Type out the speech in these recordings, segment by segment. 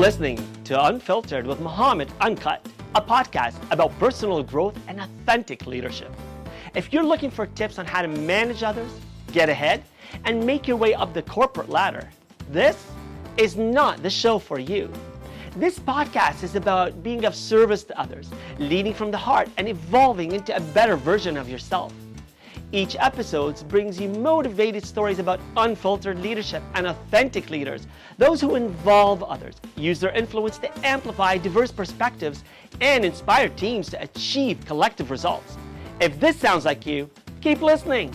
listening to Unfiltered with Mohammed Uncut, a podcast about personal growth and authentic leadership. If you're looking for tips on how to manage others, get ahead, and make your way up the corporate ladder, this is not the show for you. This podcast is about being of service to others, leading from the heart, and evolving into a better version of yourself. Each episode brings you motivated stories about unfiltered leadership and authentic leaders, those who involve others, use their influence to amplify diverse perspectives, and inspire teams to achieve collective results. If this sounds like you, keep listening.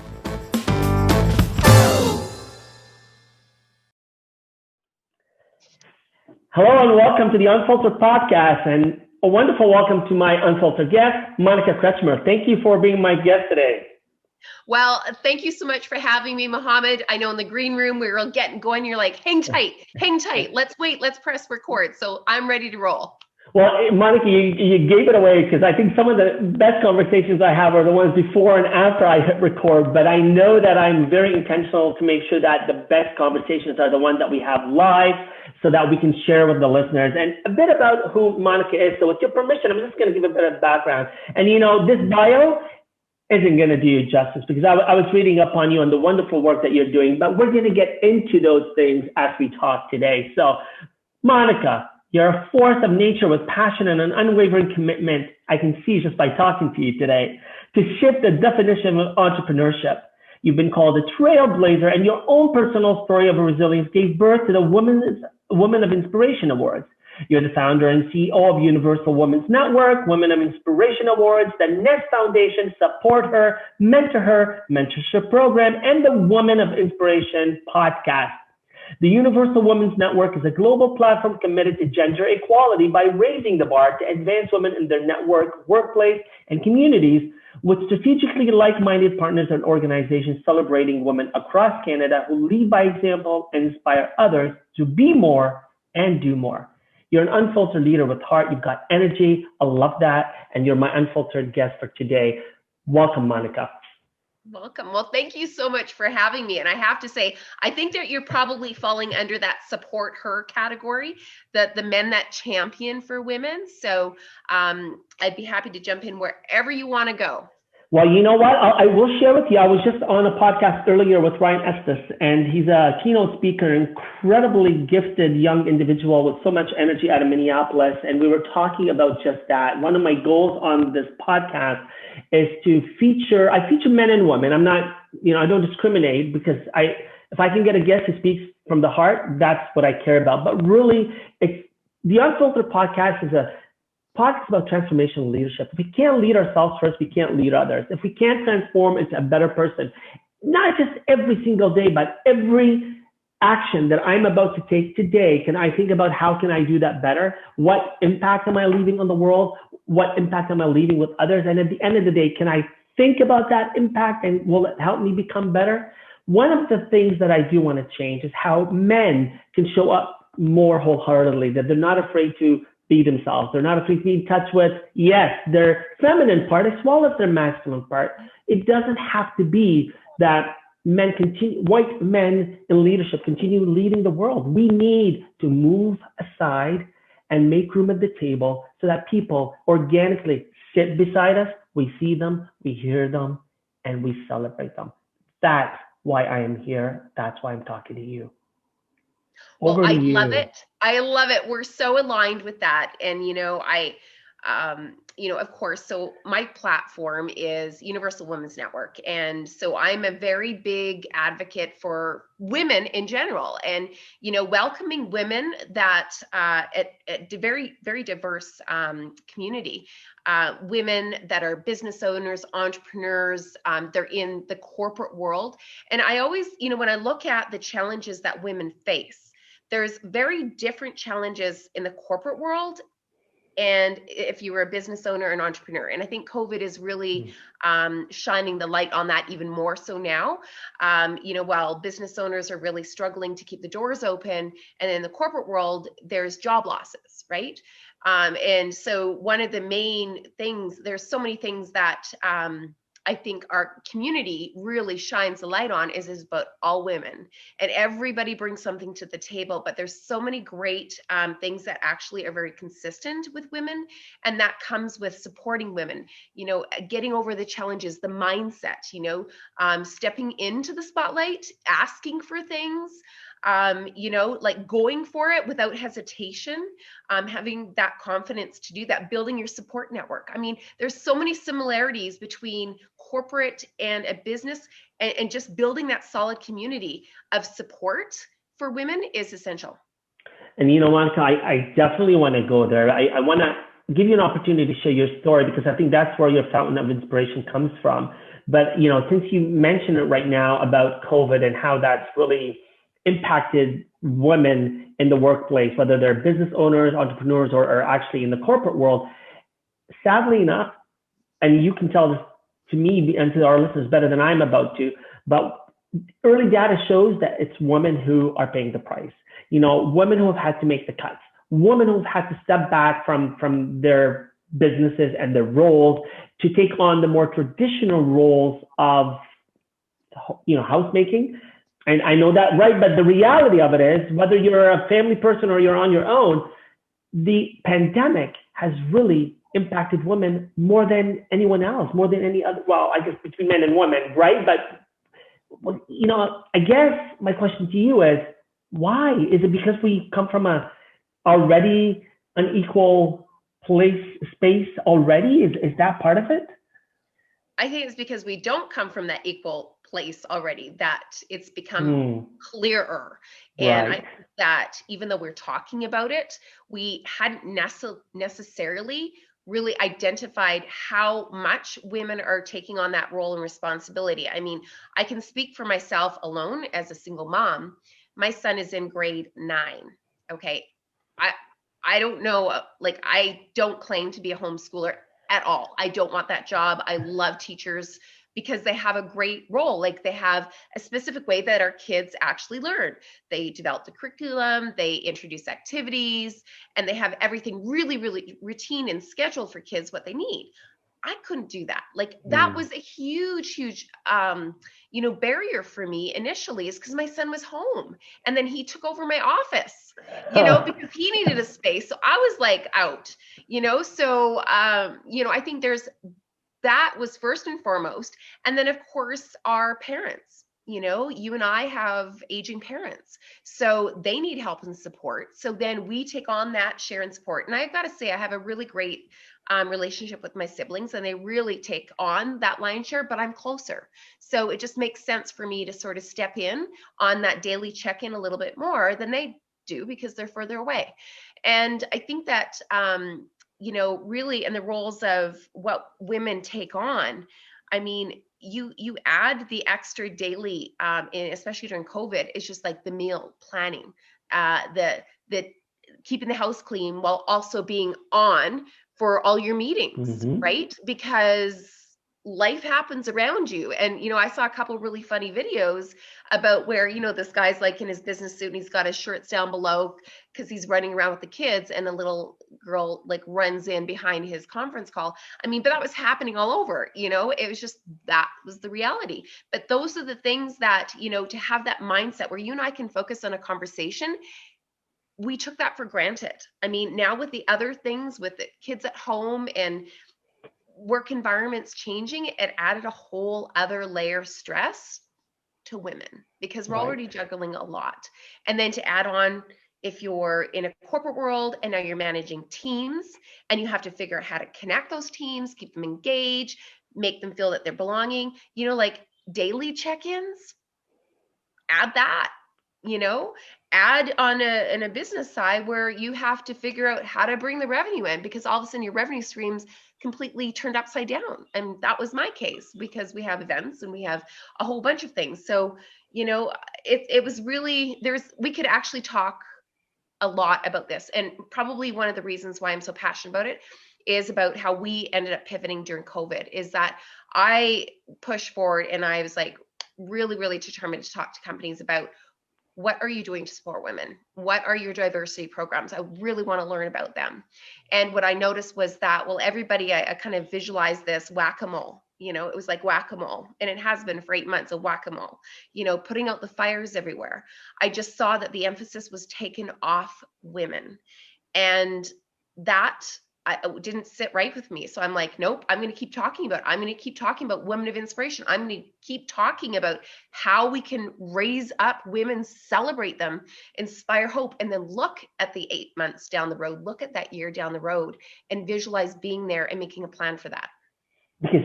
Hello and welcome to the Unfiltered Podcast, and a wonderful welcome to my unfiltered guest, Monica Kretschmer. Thank you for being my guest today. Well, thank you so much for having me, Mohammed. I know in the green room we were getting going. You're like, hang tight. Let's wait. Let's press record. So I'm ready to roll. Well, Monica, you gave it away because I think some of the best conversations I have are the ones before and after I hit record. But I know that I'm very intentional to make sure that the best conversations are the ones that we have live so that we can share with the listeners. And a bit about who Monica is. So with your permission, I'm just going to give a bit of background. And this bio isn't going to do you justice because I was reading up on you and the wonderful work that you're doing, but we're going to get into those things as we talk today. So, Monica, you're a force of nature with passion and an unwavering commitment, I can see just by talking to you today, to shift the definition of entrepreneurship. You've been called a trailblazer, and your own personal story of resilience gave birth to the Women of Inspiration Awards. You're the founder and CEO of Universal Women's Network, Women of Inspiration Awards, the Nest Foundation, SupportHER, MentorHER Mentorship Program, and the Women of Inspiration podcast. The Universal Women's Network is a global platform committed to gender equality by raising the bar to advance women in their network, workplace, and communities with strategically like-minded partners and organizations celebrating women across Canada who lead by example and inspire others to be more and do more. You're an unfiltered leader with heart. You've got energy. I love that. And you're my unfiltered guest for today. Welcome, Monica. Welcome. Well, thank you so much for having me. And I have to say, I think that you're probably falling under that support her category, the men that champion for women. So I'd be happy to jump in wherever you want to go. Well, you know what? I will share with you. I was just on a podcast earlier with Ryan Estes, and he's a keynote speaker, incredibly gifted young individual with so much energy out of Minneapolis. And we were talking about just that. One of my goals on this podcast is to feature men and women. I'm not, I don't discriminate because if I can get a guest who speaks from the heart, that's what I care about. But really, it's the Unfiltered Podcast is a podcast about transformational leadership. If we can't lead ourselves first, we can't lead others. If we can't transform into a better person, not just every single day, but every action that I'm about to take today, can I think about how can I do that better? What impact am I leaving on the world? What impact am I leaving with others? And at the end of the day, can I think about that impact and will it help me become better? One of the things that I do want to change is how men can show up more wholeheartedly, that they're not afraid to be themselves. They're not afraid to be in touch with, yes, their feminine part as well as their masculine part. It doesn't have to be that white men in leadership continue leading the world. We need to move aside and make room at the table so that people organically sit beside us. We see them, we hear them, and we celebrate them. That's why I am here. That's why I'm talking to you. Well, I love it. I love it. We're so aligned with that. And, of course, so my platform is Universal Women's Network. And so I'm a very big advocate for women in general and, welcoming women that at very, very diverse community, women that are business owners, entrepreneurs, they're in the corporate world. And I always, when I look at the challenges that women face, there's very different challenges in the corporate world and if you were a business owner and entrepreneur. And I think COVID is really shining the light on that even more so now. While business owners are really struggling to keep the doors open, and in the corporate world, there's job losses, right? And so one of the main things, there's so many things that I think our community really shines a light on is about all women, and everybody brings something to the table. But there's so many great things that actually are very consistent with women, and that comes with supporting women. Getting over the challenges, the mindset. Stepping into the spotlight, asking for things. Like going for it without hesitation, having that confidence to do that, building your support network. I mean, there's so many similarities between corporate and a business, and just building that solid community of support for women is essential. And Monica, I definitely want to go there. I want to give you an opportunity to share your story, because I think that's where your fountain of inspiration comes from. But since you mentioned it right now about COVID and how that's really impacted women in the workplace, whether they're business owners, entrepreneurs, or actually in the corporate world, sadly enough, and you can tell this to me and to our listeners better than I'm about to, but early data shows that it's women who are paying the price. Women who have had to make the cuts, women who have had to step back from their businesses and their roles to take on the more traditional roles of, housemaking. And I know that, right? But the reality of it is, whether you're a family person or you're on your own, the pandemic has really impacted women more than anyone else, more than any other, well, I guess between men and women, right? But, I guess my question to you is, why? Is it because we come from a already unequal space already? Is that part of it? I think it's because we don't come from that equal place already, that it's become clearer. And I think that even though we're talking about it, we hadn't necessarily really identified how much women are taking on that role and responsibility. I mean, I can speak for myself alone as a single mom. My son is in grade 9. Okay. I don't know, like, I don't claim to be a homeschooler at all. I don't want that job. I love teachers because they have a great role. Like, they have a specific way that our kids actually learn. They develop the curriculum, they introduce activities, and they have everything really, really routine and scheduled for kids what they need. I couldn't do that. Like, that was a huge, barrier for me initially, is because my son was home and then he took over my office, because he needed a space. So I was like out, so, I think that was first and foremost. And then of course our parents, you and I have aging parents, so they need help and support. So then we take on that share and support. And I've got to say, I have a really great relationship with my siblings, and they really take on that lion's share, but I'm closer. So it just makes sense for me to sort of step in on that daily check-in a little bit more than they do, because they're further away. And I think that, really, in the roles of what women take on, I mean, you add the extra daily, especially during COVID, it's just like the meal planning, the keeping the house clean while also being on for all your meetings, right? Because life happens around you. And, I saw a couple really funny videos about where, this guy's like in his business suit and he's got his shirts down below because he's running around with the kids, and a little girl like runs in behind his conference call. I mean, but that was happening all over, it was just, that was the reality. But those are the things that, to have that mindset where you and I can focus on a conversation, we took that for granted. I mean, now with the other things, with the kids at home and work environments changing, it added a whole other layer of stress to women, because we're already juggling a lot. And then to add on, if you're in a corporate world and now you're managing teams and you have to figure out how to connect those teams, keep them engaged, make them feel that they're belonging, like daily check-ins, add that, add on in a business side where you have to figure out how to bring the revenue in, because all of a sudden your revenue streams completely turned upside down. And that was my case, because we have events and we have a whole bunch of things. So, it was really, we could actually talk a lot about this. And probably one of the reasons why I'm so passionate about it is about how we ended up pivoting during COVID, is that I pushed forward and I was like really, really determined to talk to companies about, what are you doing to support women? What are your diversity programs? I really want to learn about them. And what I noticed was that, well, everybody, I kind of visualized this whack-a-mole, It was like whack-a-mole, and it has been for 8 months of whack-a-mole, putting out the fires everywhere. I just saw that the emphasis was taken off women, and that it didn't sit right with me. So I'm like, nope, I'm going to keep talking about it. I'm going to keep talking about women of inspiration. I'm going to keep talking about how we can raise up women, celebrate them, inspire hope, and then look at the 8 months down the road, look at that year down the road, and visualize being there and making a plan for that. Because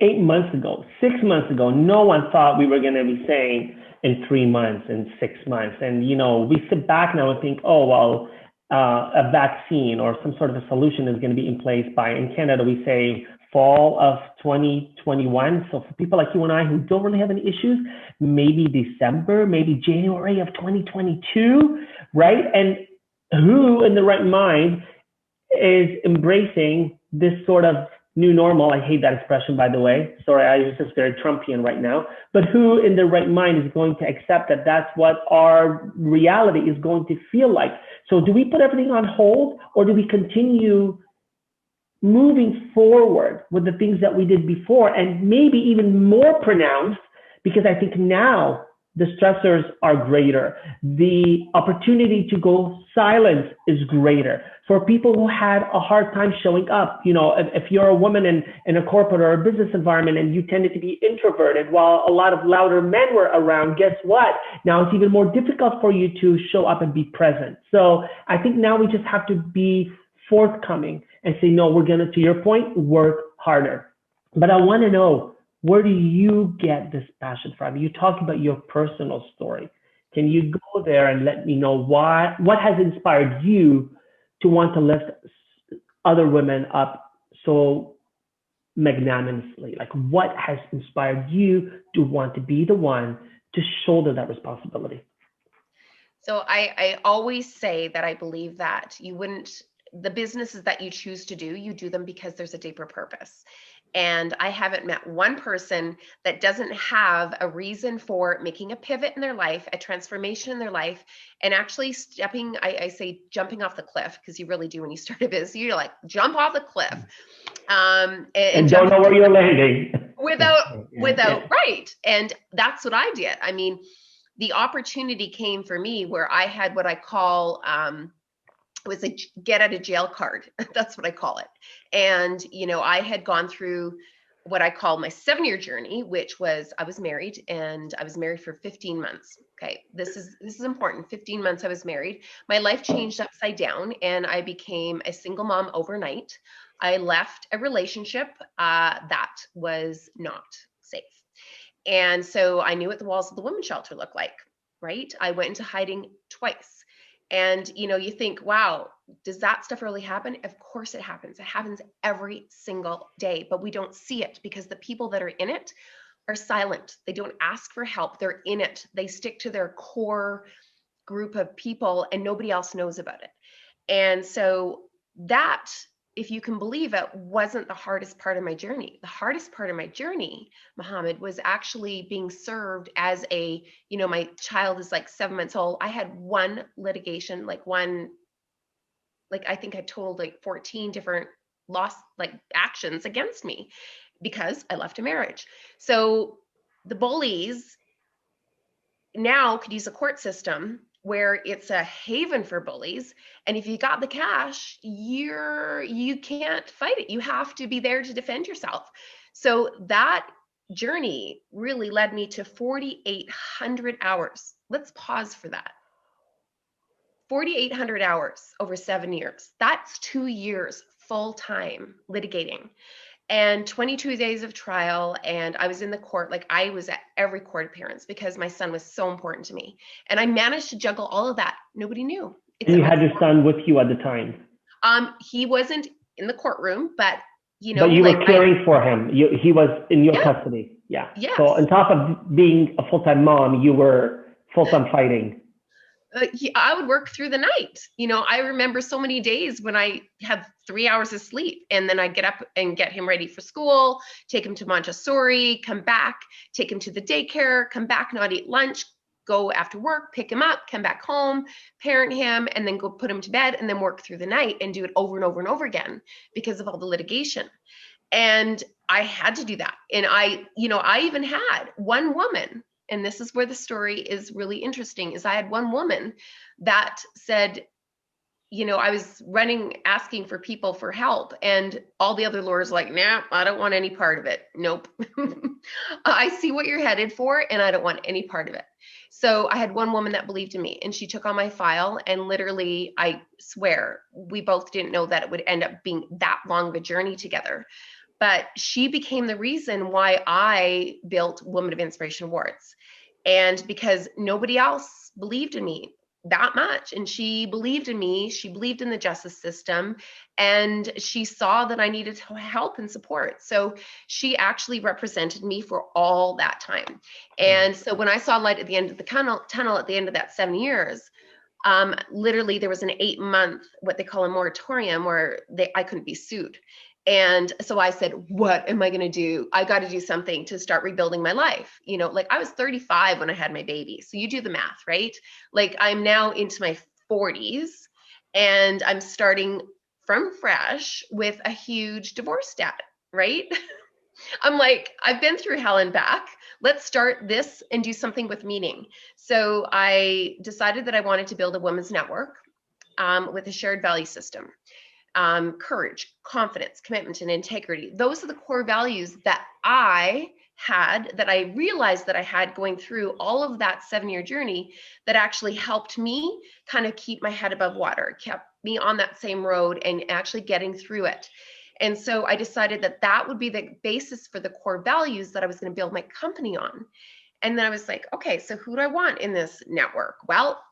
8 months ago, 6 months ago, no one thought we were going to be saying in 3 months, in 6 months. And, we sit back now and think, oh, well, a vaccine or some sort of a solution is going to be in place by, in Canada, we say fall of 2021. So for people like you and I who don't really have any issues, maybe December, maybe January of 2022, right? And who in the right mind is embracing this sort of new normal? I hate that expression, by the way. Sorry, I was just very Trumpian right now. But who in their right mind is going to accept that that's what our reality is going to feel like? So do we put everything on hold, or do we continue moving forward with the things that we did before, and maybe even more pronounced, because I think now the stressors are greater. The opportunity to go silent is greater. For people who had a hard time showing up, if you're a woman in a corporate or a business environment and you tended to be introverted while a lot of louder men were around, guess what? Now it's even more difficult for you to show up and be present. So I think now we just have to be forthcoming and say, no, we're going to your point, work harder. But I want to know, where do you get this passion from? You talk about your personal story. Can you go there and let me know what has inspired you to want to lift other women up so magnanimously? Like, what has inspired you to want to be the one to shoulder that responsibility? So I always say that I believe that the businesses that you choose to do, you do them because there's a deeper purpose. And I haven't met one person that doesn't have a reason for making a pivot in their life, a transformation in their life, and actually stepping, I say jumping off the cliff, because you really do when you start a business. You're like, jump off the cliff. And don't know where you're landing. Without, right. And that's what I did. I mean, the opportunity came for me where I had what I call, it was a get out of jail card. That's what I call it. And, I had gone through what I call my 7-year journey, which was I was married, and I was married for 15 months. Okay. This is important. 15 months I was married. My life changed upside down, and I became a single mom overnight. I left a relationship that was not safe. And so I knew what the walls of the women's shelter looked like, right? I went into hiding twice. And, you think, wow, does that stuff really happen? Of course it happens. It happens every single day, but we don't see it because the people that are in it are silent. They don't ask for help. They're in it. They stick to their core group of people and nobody else knows about it. And so that, if you can believe it, wasn't the hardest part of my journey. The hardest part of my journey, Mohammed, was actually being served as my child is like 7 months old. I had one litigation, I think I told 14 different actions against me because I left a marriage. So the bullies now could use a court system where it's a haven for bullies. And if you got the cash, you can't fight it. You have to be there to defend yourself. So that journey really led me to 4,800 hours. Let's pause for that. 4,800 hours over 7 years. That's 2 years full time litigating. And 22 days of trial, and I was in the court, I was at every court appearance because my son was so important to me. And I managed to juggle all of that. Nobody knew. You had your son with you at the time? He wasn't in the courtroom, but But you were caring for him. He was in your custody. Yeah. Yes. So on top of being a full-time mom, you were full-time fighting. I would work through the night. I remember so many days when I had 3 hours of sleep, and then I'd get up and get him ready for school, take him to Montessori, come back, take him to the daycare, come back, not eat lunch, go after work, pick him up, come back home, parent him, and then go put him to bed, and then work through the night and do it over and over and over again because of all the litigation. And I had to do that. And I even had one woman, and this is where the story is really interesting, is I had one woman that said, I was asking for people for help, and all the other lawyers like, nah, I don't want any part of it. Nope. I see what you're headed for, and I don't want any part of it. So I had one woman that believed in me, and she took on my file, and literally, I swear, we both didn't know that it would end up being that long of a journey together. But she became the reason why I built Women of Inspiration Awards. And because nobody else believed in me that much. And she believed in me, she believed in the justice system, and she saw that I needed help and support. So she actually represented me for all that time. And so when I saw light at the end of the tunnel at the end of that 7 years, literally there was an 8-month, what they call a moratorium, where I couldn't be sued. And so I said, what am I going to do? I got to do something to start rebuilding my life. Like I was 35 when I had my baby. So you do the math, right? Like I'm now into my 40s, and I'm starting from fresh with a huge divorce debt, right? I'm like, I've been through hell and back. Let's start this and do something with meaning. So I decided that I wanted to build a women's network with a shared value system. Courage, confidence, commitment, and integrity. Those are the core values that I had, that I realized that I had going through all of that 7-year journey, that actually helped me kind of keep my head above water, kept me on that same road and actually getting through it. And so I decided that that would be the basis for the core values that I was going to build my company on. And then I was like, okay, so who do I want in this network? Well,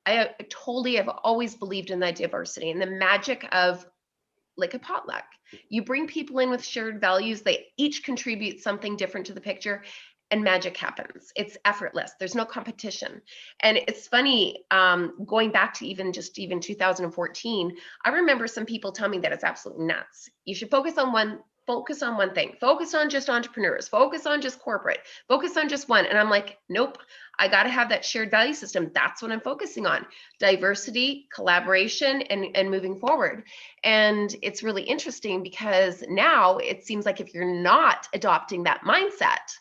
I totally have always believed in that diversity and the magic of like a potluck. You bring people in with shared values, they each contribute something different to the picture, and magic happens. It's effortless. There's no competition. And it's funny, going back to even 2014, I remember some people tell me that it's absolutely nuts. You should focus on one thing, focus on just entrepreneurs, focus on just corporate, focus on just one. And I'm like, nope, I got to have that shared value system. That's what I'm focusing on: diversity, collaboration, and moving forward. And it's really interesting because now it seems like if you're not adopting that mindset,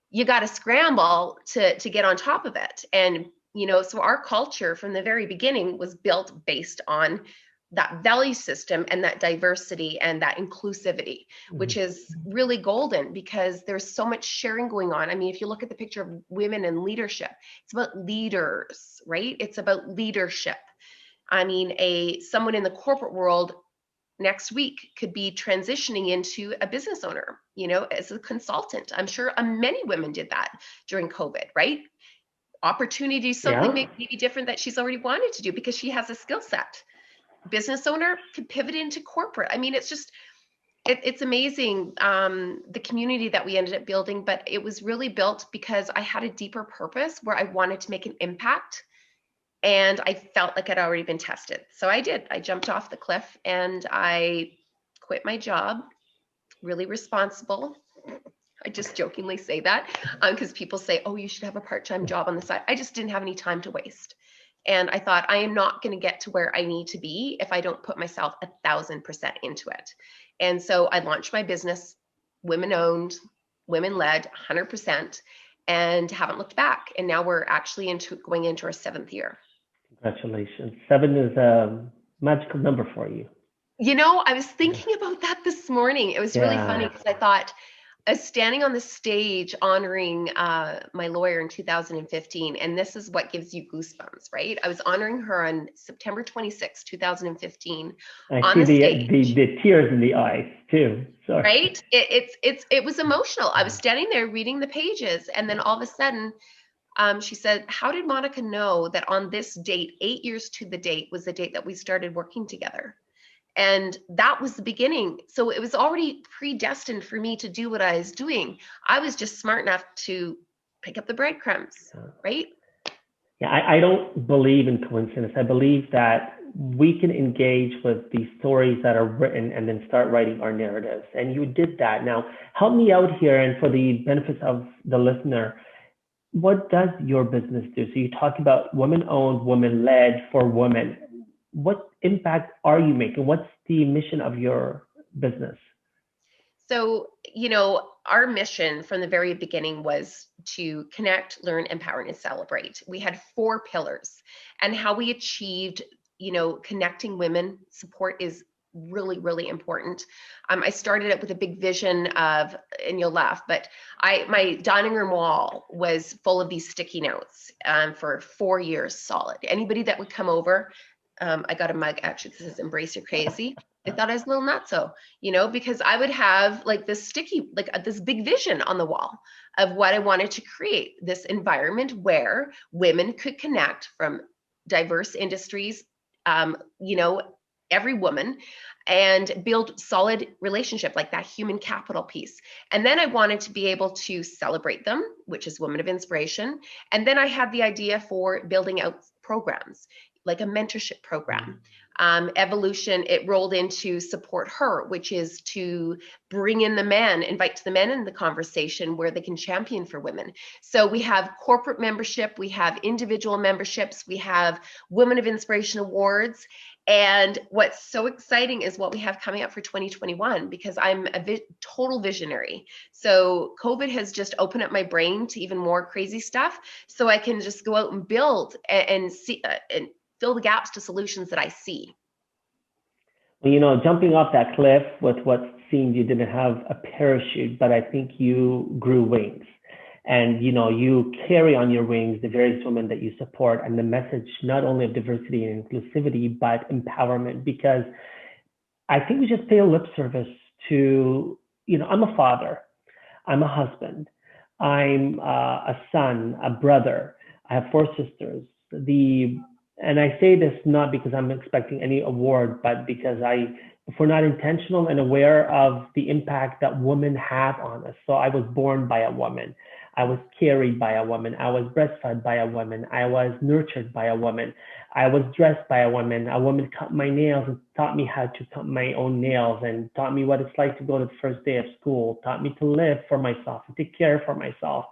you got to scramble to get on top of it. And so our culture from the very beginning was built based on that value system and that diversity and that inclusivity, which is really golden because there's so much sharing going on. I mean, if you look at the picture of women in leadership, it's about leaders, right? It's about leadership. I mean, someone in the corporate world next week could be transitioning into a business owner, as a consultant. I'm sure many women did that during COVID, right? Opportunity, something maybe different that she's already wanted to do because she has a skill set. Business owner could pivot into corporate. I mean, it's just, it's amazing, the community that we ended up building, but it was really built because I had a deeper purpose where I wanted to make an impact. And I felt like I'd already been tested. So I did. I jumped off the cliff and I quit my job, really responsible. I just jokingly say that because people say, oh, you should have a part-time job on the side. I just didn't have any time to waste. And I thought, I am not going to get to where I need to be if I don't put myself 1,000% into it. And so I launched my business, women-owned, women-led, 100%, and haven't looked back. And now we're actually going into our 7th year. Congratulations. 7 is a magical number for you. I was thinking about that this morning. It was really funny because I thought, I was standing on the stage honoring my lawyer in 2015, and this is what gives you goosebumps, right? I was honoring her on September 26, 2015. I see the tears in the eyes too. Sorry. Right? It was emotional. I was standing there reading the pages, and then all of a sudden, she said, how did Monica know that on this date, 8 years to the date, was the date that we started working together? And that was the beginning. So it was already predestined for me to do what I was doing. I was just smart enough to pick up the breadcrumbs, right? Yeah, I don't believe in coincidence. I believe that we can engage with the stories that are written and then start writing our narratives. And you did that. Now, help me out here, and for the benefits of the listener, what does your business do? So you talk about women-owned, women-led for women. What impact are you making? What's the mission of your business? So, our mission from the very beginning was to connect, learn, empower, and celebrate. We had 4 pillars, and how we achieved, connecting women. Support is really, really important. I started it with a big vision of, and you'll laugh, but my dining room wall was full of these sticky notes for 4 years solid. Anybody that would come over, I got a mug actually that says "Embrace Your Crazy." They thought I was a little nutso, because I would have like this sticky, like this big vision on the wall of what I wanted to create, this environment where women could connect from diverse industries, every woman, and build solid relationship, like that human capital piece. And then I wanted to be able to celebrate them, which is Women of Inspiration. And then I had the idea for building out programs, like a mentorship program. Evolution, it rolled into SupportHER, which is to bring in the men, invite the men in the conversation where they can champion for women. So we have corporate membership, we have individual memberships, we have Women of Inspiration awards. And what's so exciting is what we have coming up for 2021, because I'm a total visionary. So COVID has just opened up my brain to even more crazy stuff. So I can just go out and build and see and fill the gaps to solutions that I see. Well, jumping off that cliff with what seemed you didn't have a parachute, but I think you grew wings. And, you carry on your wings the various women that you support and the message not only of diversity and inclusivity, but empowerment, because I think we just pay a lip service to, I'm a father, I'm a husband, I'm a son, a brother, I have 4 sisters. And I say this not because I'm expecting any award, but because if we're not intentional and aware of the impact that women have on us. So I was born by a woman. I was carried by a woman. I was breastfed by a woman. I was nurtured by a woman. I was dressed by a woman. A woman cut my nails and taught me how to cut my own nails, and taught me what it's like to go to the first day of school, taught me to live for myself and take care for myself.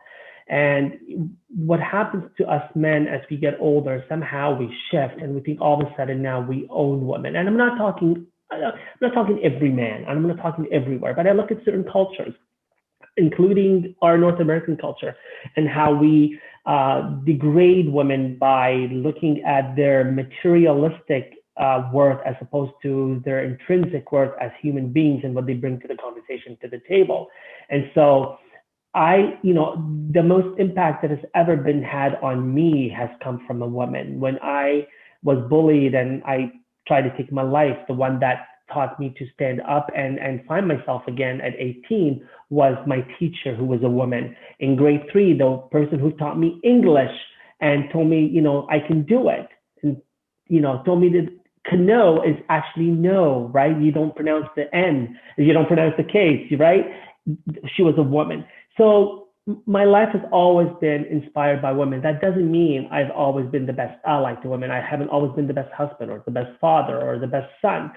And what happens to us men as we get older, somehow we shift and we think all of a sudden now we own women. And I'm not talking every man, I'm not talking everywhere, but I look at certain cultures, including our North American culture, and how we degrade women by looking at their materialistic worth as opposed to their intrinsic worth as human beings and what they bring to the conversation, to the table. And so the most impact that has ever been had on me has come from a woman. When I was bullied and I tried to take my life, the one that taught me to stand up and find myself again at 18 was my teacher, who was a woman. In grade 3, the person who taught me English and told me, I can do it. And, told me that know is actually no, right? You don't pronounce the N, you don't pronounce the K, right? She was a woman. So my life has always been inspired by women. That doesn't mean I've always been the best ally to women. I haven't always been the best husband or the best father or the best son.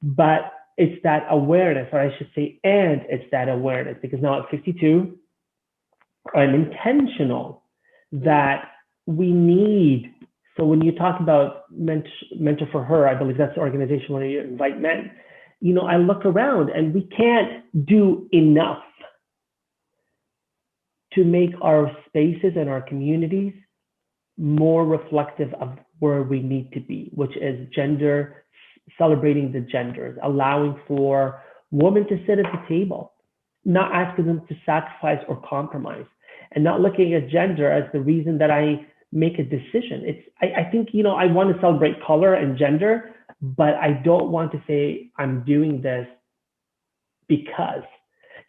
But it's that awareness, or I should say, and it's that awareness, because now at 52, I'm intentional that we need. So when you talk about Mentor for Her, I believe that's the organization where you invite men. I look around and we can't do enough to make our spaces and our communities more reflective of where we need to be, which is gender, celebrating the genders, allowing for women to sit at the table, not asking them to sacrifice or compromise, and not looking at gender as the reason that I make a decision. I think, I want to celebrate color and gender, but I don't want to say I'm doing this because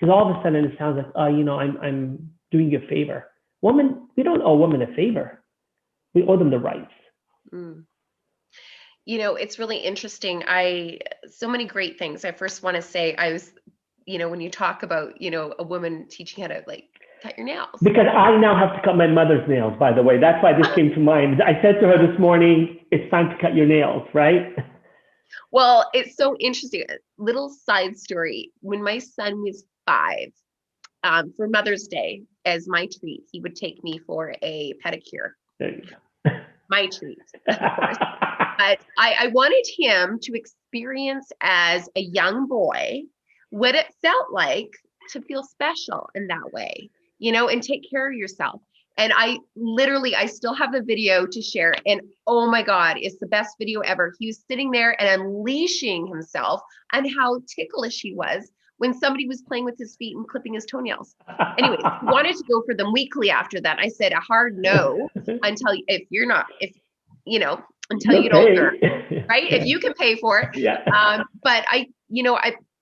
all of a sudden it sounds like, I'm doing you a favor. Women, we don't owe women a favor. We owe them the rights. Mm. It's really interesting. So many great things. I first want to say I was, when you talk about, a woman teaching how to cut your nails. Because I now have to cut my mother's nails, by the way. That's why this came to mind. I said to her this morning, it's time to cut your nails, right? Well, it's so interesting. A little side story. When my son was 5, for Mother's Day, as my treat, he would take me for a pedicure. There you go. My treat, of course. But I wanted him to experience as a young boy what it felt like to feel special in that way, you know, and take care of yourself. And I still have the video to share. And oh my God, it's the best video ever. He was sitting there and unleashing himself on how ticklish he was when somebody was playing with his feet and clipping his toenails. Anyways, he wanted to go for them weekly after that. I said a hard no until if you're not, if you know, until you don't learn, right? If you can pay for it. Yeah. But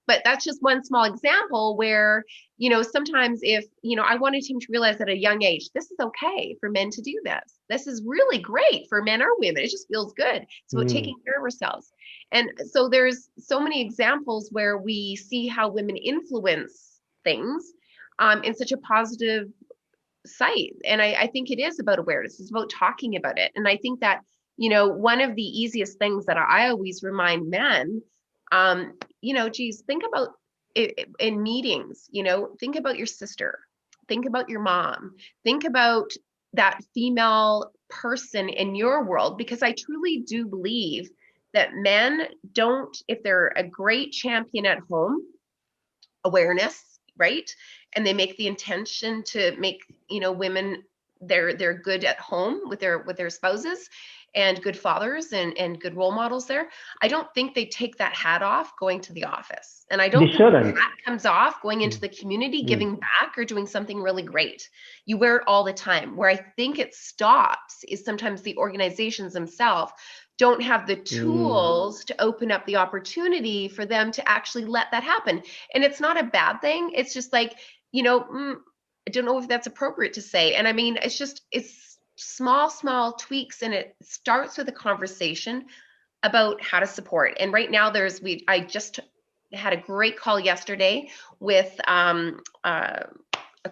but that's just one small example where, you know, sometimes if, you know, I wanted him to realize at a young age, this is okay for men to do this. This is really great for men or women. It just feels good. It's about taking care of ourselves. And so there's so many examples where we see how women influence things in such a positive site. And I think it is about awareness. It's about talking about it. And I think that, you know, one of the easiest things that I always remind men, you know, geez, think about it in meetings, you know, think about your sister, think about your mom, think about that female person in your world, because I truly do believe that men don't, if they're a great champion at home, awareness, right? And they make the intention to make, you know, women, they're good at home with their spouses and good fathers and good role models there. I don't think they take that hat off going to the office. And I don't think the hat comes off going into the community, giving back or doing something really great. You wear it all the time. Where I think it stops is sometimes the organizations themselves don't have the tools to open up the opportunity for them to actually let that happen. And it's not a bad thing. It's just like, you know, I don't know if that's appropriate to say. And I mean, it's small tweaks, and it starts with a conversation about how to support. And right now I just had a great call yesterday with a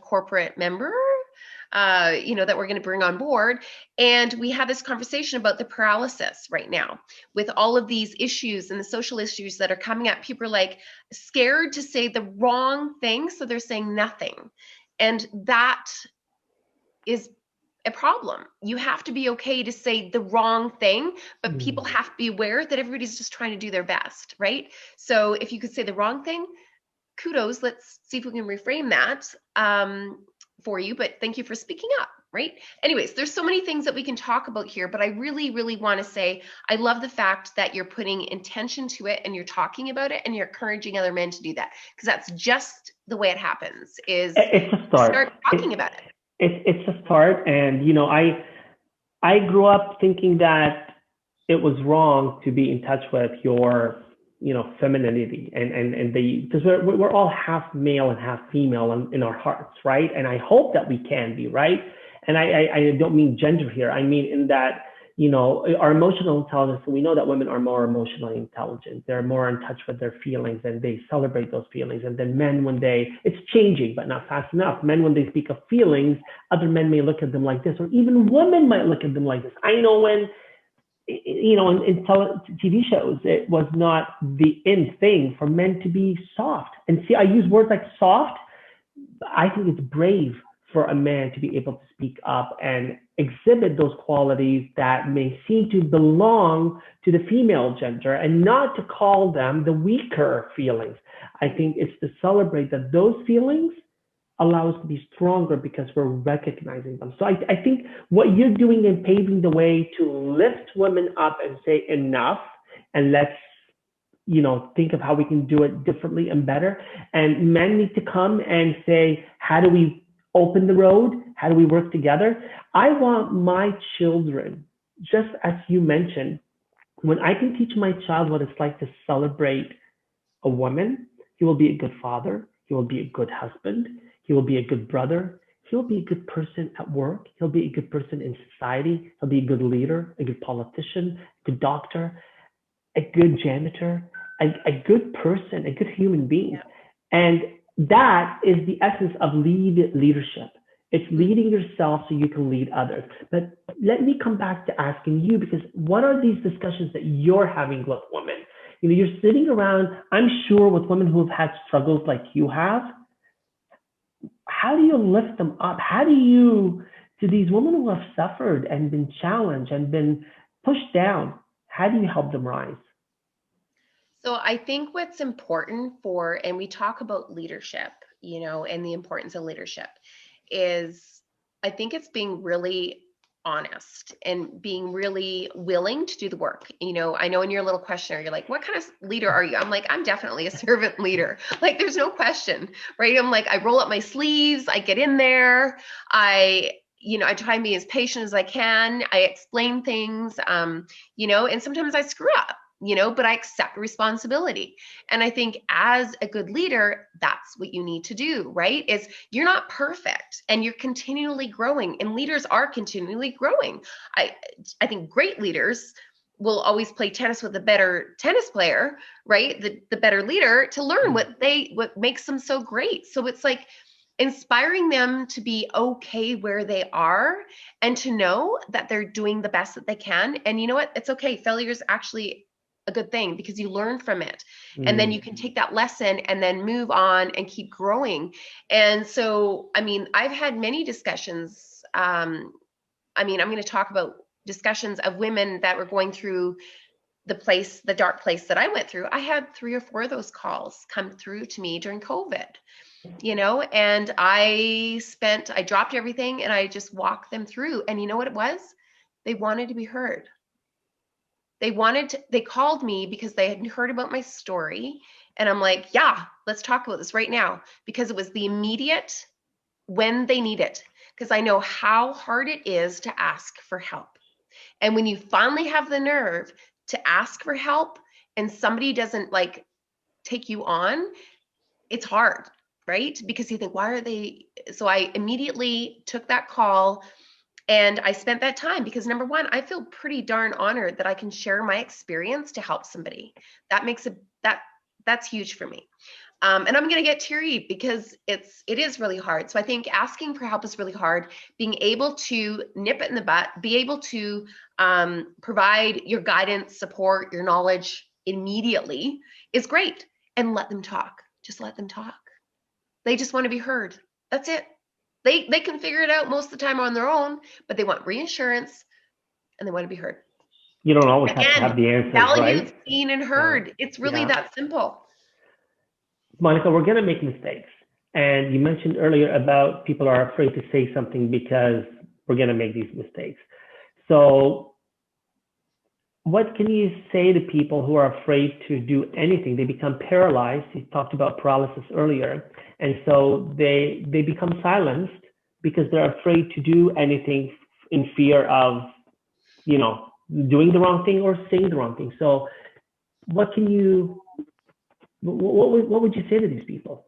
corporate member, you know, that we're going to bring on board. And we had this conversation about the paralysis right now with all of these issues and the social issues that are coming up. People are like scared to say the wrong thing, so they're saying nothing. And that is a problem. You have to be okay to say the wrong thing, but people have to be aware that everybody's just trying to do their best, right? So if you could say the wrong thing, kudos. Let's see if we can reframe that for you, but thank you for speaking up, right? Anyways, there's so many things that we can talk about here, but I really, really want to say, I love the fact that you're putting intention to it and you're talking about it and you're encouraging other men to do that, because that's just the way it happens, is it's a start talking about it. It's a start. And, you know, I grew up thinking that it was wrong to be in touch with your, you know, femininity and because we're all half male and half female in our hearts, right? And I hope that we can be, right? And I don't mean gender here. I mean in that, you know, our emotional intelligence, we know that women are more emotionally intelligent. They're more in touch with their feelings and they celebrate those feelings. And then men, when it's changing, but not fast enough. Men, when they speak of feelings, other men may look at them like this, or even women might look at them like this. I know when, you know, in TV shows, it was not the in thing for men to be soft. And see, I use words like soft. I think it's brave for a man to be able to speak up and exhibit those qualities that may seem to belong to the female gender, and not to call them the weaker feelings. I think it's to celebrate that those feelings allow us to be stronger because we're recognizing them. So I think what you're doing in paving the way to lift women up and say enough, and let's, you know, think of how we can do it differently and better. And men need to come and say, how do we open the road? How do we work together? I want my children, just as you mentioned, when I can teach my child what it's like to celebrate a woman, he will be a good father. He will be a good husband. He will be a good brother. He'll be a good person at work. He'll be a good person in society. He'll be a good leader, a good politician, a good doctor, a good janitor, a good person, a good human being. And that is the essence of leadership. It's leading yourself so you can lead others. But let me come back to asking you, because what are these discussions that you're having with women? You know, you're sitting around, I'm sure, with women who have had struggles like you have. How do you lift them up? How do you, to these women who have suffered and been challenged and been pushed down, how do you help them rise? So I think what's important and we talk about leadership, and the importance of leadership is, I think it's being really honest and being really willing to do the work. I know in your little questionnaire, you're like, what kind of leader are you? I'm like, I'm definitely a servant leader. Like, there's no question, right? I'm like, I roll up my sleeves, I get in there, I try and be as patient as I can. I explain things, and sometimes I screw up, but I accept responsibility. And I think as a good leader, that's what you need to do, right? Is you're not perfect and you're continually growing, and leaders are continually growing. I think great leaders will always play tennis with a better tennis player, right? The better leader, to learn what makes them so great. So it's like inspiring them to be okay where they are and to know that they're doing the best that they can. And you know what? It's okay. Failure is actually a good thing because you learn from it. And then you can take that lesson and then move on and keep growing. And so, I've had many discussions. I'm going to talk about discussions of women that were going through the dark place that I went through. I had 3 or 4 of those calls come through to me during COVID, and I dropped everything and I just walked them through. And you know what it was? They wanted to be heard. They called me because they had heard about my story. And I'm like, yeah, let's talk about this right now, because it was the immediate when they need it. Because I know how hard it is to ask for help. And when you finally have the nerve to ask for help and somebody doesn't take you on, it's hard, right? Because you think, why are they? So I immediately took that call and I spent that time because, number one, I feel pretty darn honored that I can share my experience to help somebody. That makes that's huge for me. And I'm going to get teary because it is really hard. So I think asking for help is really hard. Being able to nip it in the butt, be able to provide your guidance, support, your knowledge immediately is great. And let them talk. Just let them talk. They just want to be heard. That's it. They can figure it out most of the time on their own, but they want reassurance and they want to be heard. You don't always have to have the answers, valued, right? seen, and heard. It's really that simple. Monica, we're going to make mistakes. And you mentioned earlier about people are afraid to say something because we're going to make these mistakes. So what can you say to people who are afraid to do anything? They become paralyzed. You talked about paralysis earlier. And so they become silenced because they're afraid to do anything in fear of, doing the wrong thing or saying the wrong thing. So what would you say to these people?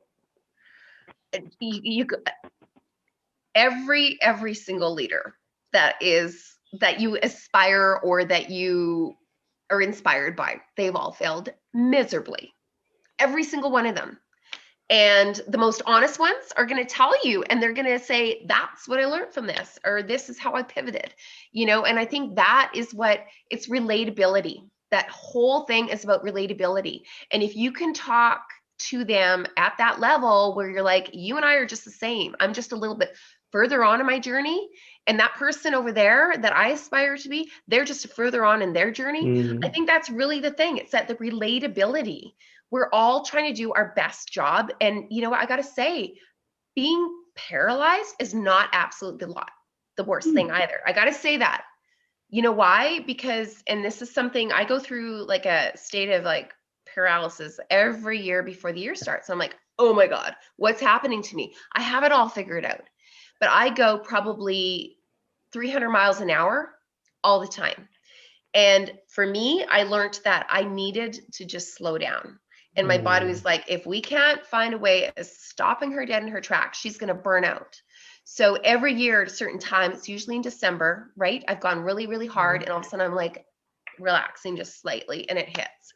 Every single leader that you aspire or that you are inspired by, they've all failed miserably. Every single one of them. And the most honest ones are going to tell you, and they're going to say, that's what I learned from this, or this is how I pivoted, and I think that is it's relatability. That whole thing is about relatability. And if you can talk to them at that level where you're like, you and I are just the same. I'm just a little bit further on in my journey. And that person over there that I aspire to be, they're just further on in their journey. I think that's really the thing. It's that the relatability. We're all trying to do our best job. And you know what? I got to say, being paralyzed is not absolutely the worst thing either. I got to say that. You know why? Because, and this is something I go through, like a state of paralysis every year before the year starts. I'm like, oh my God, what's happening to me? I have it all figured out. But I go probably 300 miles an hour all the time. And for me, I learned that I needed to just slow down. And my body was like, if we can't find a way of stopping her dead in her tracks, she's going to burn out. So every year at a certain time, it's usually in December, right? I've gone really, really hard. And all of a sudden I'm like relaxing just slightly and it hits.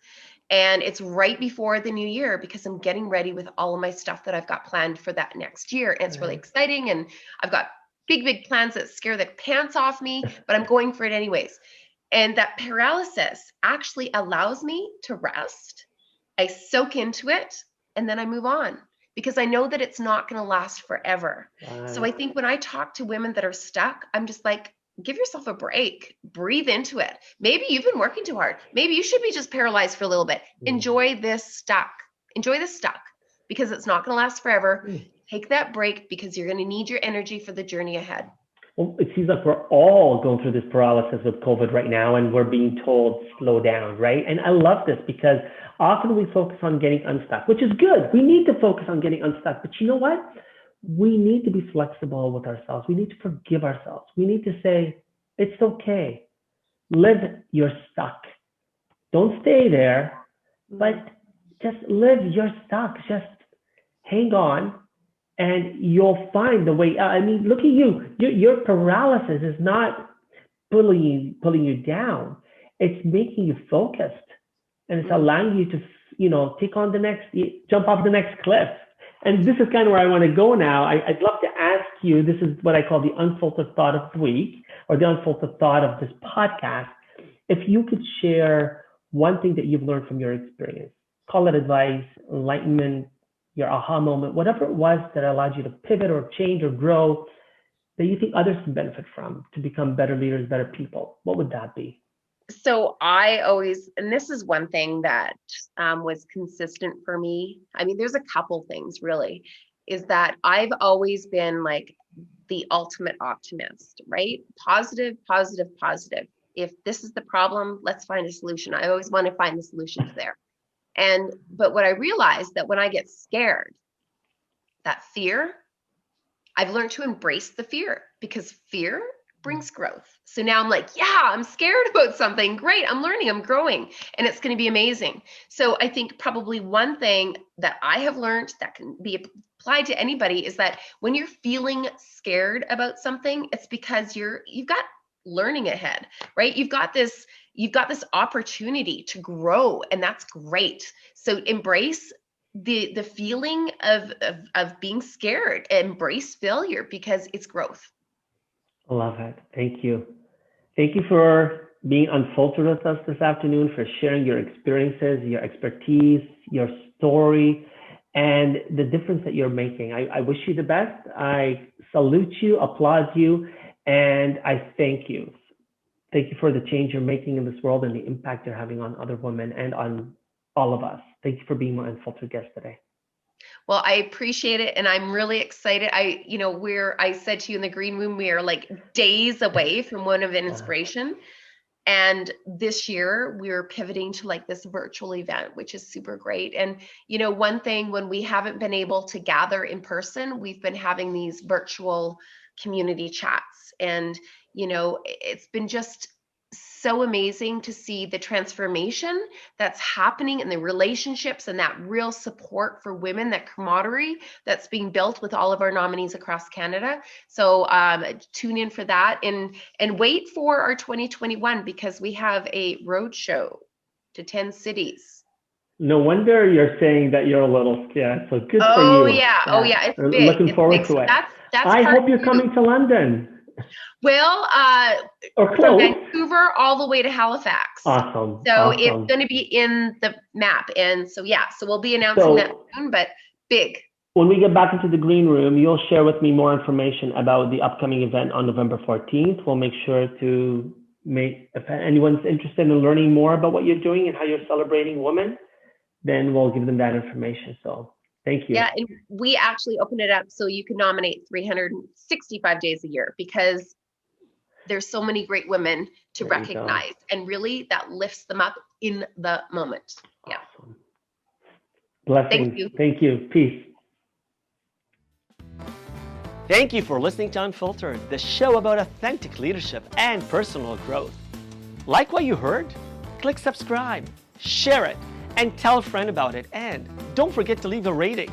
And it's right before the new year because I'm getting ready with all of my stuff that I've got planned for that next year. And it's really exciting. And I've got big, big plans that scare the pants off me, but I'm going for it anyways. And that paralysis actually allows me to rest. I soak into it and then I move on because I know that it's not going to last forever. So I think when I talk to women that are stuck, I'm just like, give yourself a break, breathe into it. Maybe you've been working too hard. Maybe you should be just paralyzed for a little bit. Enjoy this stuck. Enjoy this stuck because it's not going to last forever. Take that break because you're going to need your energy for the journey ahead. Well, it seems like we're all going through this paralysis with COVID right now, and we're being told slow down, right? And I love this because often we focus on getting unstuck, which is good. We need to focus on getting unstuck, but you know what? We need to be flexible with ourselves. We need to forgive ourselves. We need to say, it's okay. Live your stuck. Don't stay there, but just live your stuck. Just hang on and you'll find the way out. I mean, look at you. Your paralysis is not pulling you down. It's making you focused, and it's allowing you to, take on jump off the next cliff. And this is kind of where I want to go now. I'd love to ask you, this is what I call the unfiltered thought of the week, or the unfiltered thought of this podcast. If you could share one thing that you've learned from your experience, call it advice, enlightenment, your aha moment, whatever it was that allowed you to pivot or change or grow, that you think others can benefit from to become better leaders, better people, what would that be? So I always, and this is one thing that was consistent for me. I mean, there's a couple things really, is that I've always been like the ultimate optimist, right? Positive, positive, positive. If this is the problem, let's find a solution. I always want to find the solutions there. But what I realized that when I get scared, that fear, I've learned to embrace the fear because fear brings growth. So now I'm like, yeah, I'm scared about something. Great. I'm learning, I'm growing, and it's going to be amazing. So I think probably one thing that I have learned that can be applied to anybody is that when you're feeling scared about something, it's because you've got learning ahead, right? You've got this opportunity to grow, and that's great. So embrace the feeling of being scared, embrace failure because it's growth. I love it. Thank you. Thank you for being unfiltered with us this afternoon, for sharing your experiences, your expertise, your story, and the difference that you're making. I wish you the best. I salute you, applaud you, and I thank you. Thank you for the change you're making in this world and the impact you're having on other women and on all of us. Thank you for being my unfiltered guest today. Well, I appreciate it. And I'm really excited. I said to you in the green room, we are like days away from One of Inspiration. And this year we're pivoting to like this virtual event, which is super great. And, one thing, when we haven't been able to gather in person, we've been having these virtual community chats. And, it's been just so amazing to see the transformation that's happening in the relationships and that real support for women, that camaraderie that's being built with all of our nominees across Canada. So tune in for that and wait for our 2021 because we have a road show to 10 cities. No wonder you're saying that you're a little scared. So good for you. Oh yeah, it's big. Looking forward to it. I hope you're coming to London. Well, from Vancouver all the way to Halifax. Awesome. So it's going to be in the map. And so we'll be announcing that soon, but big. When we get back into the green room, you'll share with me more information about the upcoming event on November 14th. We'll make sure to if anyone's interested in learning more about what you're doing and how you're celebrating women, then we'll give them that information. So thank you. Yeah, and we actually open it up so you can nominate 365 days a year because there's so many great women to recognize, and really that lifts them up in the moment. Yeah. Awesome. Blessings. Thank you. Peace. Thank you for listening to Unfiltered, the show about authentic leadership and personal growth. Like what you heard? Click subscribe, share it, and tell a friend about it. And don't forget to leave a rating.